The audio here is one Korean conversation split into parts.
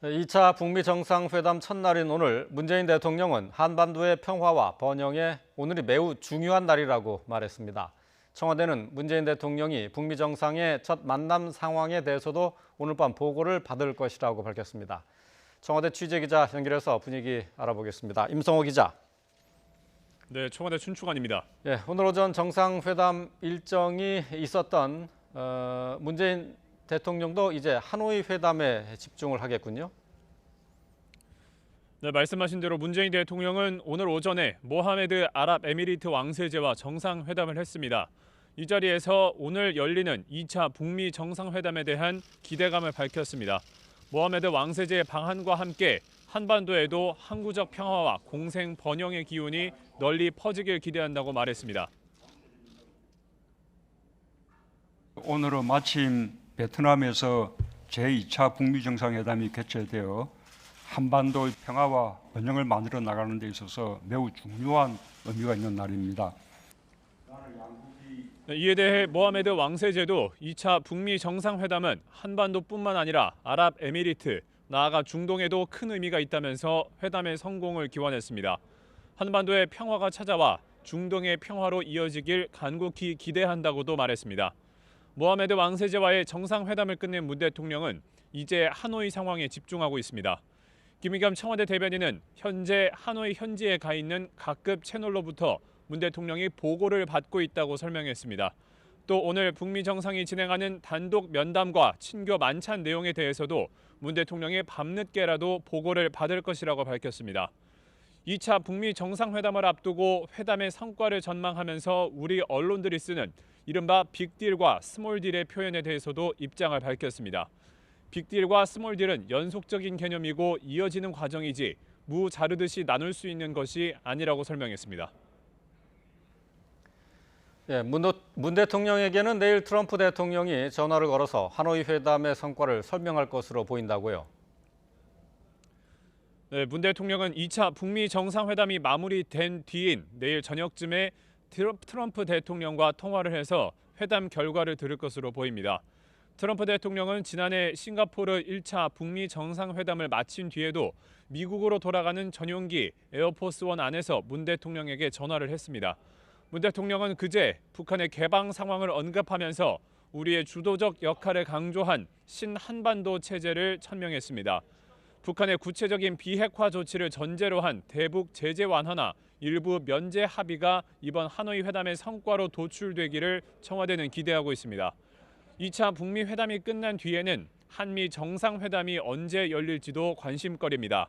2차 북미 정상회담 첫날인 오늘 문재인 대통령은 한반도의 평화와 번영에 오늘이 매우 중요한 날이라고 말했습니다. 청와대는 문재인 대통령이 북미 정상의 첫 만남 상황에 대해서도 오늘 밤 보고를 받을 것이라고 밝혔습니다. 청와대 취재기자 연결해서 분위기 알아보겠습니다. 임성호 기자. 네, 청와대 춘추관입니다. 오늘 오전 정상회담 일정이 있었던 문재인 대통령도 이제 하노이 회담에 집중을 하겠군요. 네, 말씀하신 대로 문재인 대통령은 오늘 오전에 모하메드 아랍에미리트 왕세제와 정상회담을 했습니다. 이 자리에서 오늘 열리는 2차 북미 정상회담에 대한 기대감을 밝혔습니다. 모하메드 왕세제의 방한과 함께 한반도에도 항구적 평화와 공생 번영의 기운이 널리 퍼지길 기대한다고 말했습니다. 오늘은 마침 베트남에서 제2차 북미 정상회담이 개최되어 한반도의 평화와 번영을 만들어 나가는 데 있어서 매우 중요한 의미가 있는 날입니다. 이에 대해 모하메드 왕세제도 2차 북미 정상회담은 한반도뿐만 아니라 아랍에미리트, 나아가 중동에도 큰 의미가 있다면서 회담의 성공을 기원했습니다. 한반도의 평화가 찾아와 중동의 평화로 이어지길 간곡히 기대한다고도 말했습니다. 모하메드 왕세제와의 정상회담을 끝낸 문 대통령은 이제 하노이 상황에 집중하고 있습니다. 김의겸 청와대 대변인은 현재 하노이 현지에 가 있는 각급 채널로부터 문 대통령이 보고를 받고 있다고 설명했습니다. 또 오늘 북미 정상이 진행하는 단독 면담과 친교 만찬 내용에 대해서도 문 대통령이 밤늦게라도 보고를 받을 것이라고 밝혔습니다. 2차 북미 정상회담을 앞두고 회담의 성과를 전망하면서 우리 언론들이 쓰는 이른바 빅딜과 스몰딜의 표현에 대해서도 입장을 밝혔습니다. 빅딜과 스몰딜은 연속적인 개념이고 이어지는 과정이지 무 자르듯이 나눌 수 있는 것이 아니라고 설명했습니다. 문 대통령에게는 내일 트럼프 대통령이 전화를 걸어서 하노이 회담의 성과를 설명할 것으로 보인다고요. 네, 문 대통령은 2차 북미 정상회담이 마무리된 뒤인 내일 저녁쯤에 트럼프 대통령과 통화를 해서 회담 결과를 들을 것으로 보입니다. 트럼프 대통령은 지난해 싱가포르 1차 북미 정상회담을 마친 뒤에도 미국으로 돌아가는 전용기 에어포스 원 안에서 문 대통령에게 전화를 했습니다. 문 대통령은 그제 북한의 개방 상황을 언급하면서 우리의 주도적 역할을 강조한 신한반도 체제를 천명했습니다. 북한의 구체적인 비핵화 조치를 전제로 한 대북 제재 완화나 일부 면제 합의가 이번 하노이 회담의 성과로 도출되기를 청와대는 기대하고 있습니다. 2차 북미 회담이 끝난 뒤에는 한미 정상회담이 언제 열릴지도 관심거리입니다.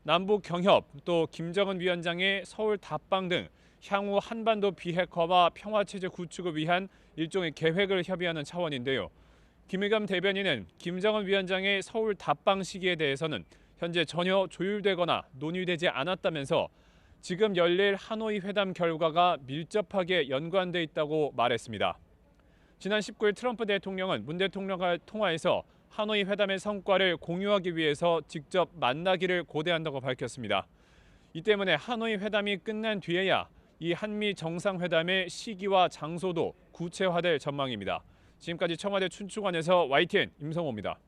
남북 경협, 또 김정은 위원장의 서울 답방 등 향후 한반도 비핵화와 평화체제 구축을 위한 일종의 계획을 협의하는 차원인데요. 김의겸 대변인은 김정은 위원장의 서울 답방 시기에 대해서는 현재 전혀 조율되거나 논의되지 않았다면서 지금 열릴 하노이 회담 결과가 밀접하게 연관돼 있다고 말했습니다. 지난 19일 트럼프 대통령은 문 대통령과 통화해서 하노이 회담의 성과를 공유하기 위해서 직접 만나기를 고대한다고 밝혔습니다. 이 때문에 하노이 회담이 끝난 뒤에야 이 한미 정상회담의 시기와 장소도 구체화될 전망입니다. 지금까지 청와대 춘추관에서 YTN 임성호입니다.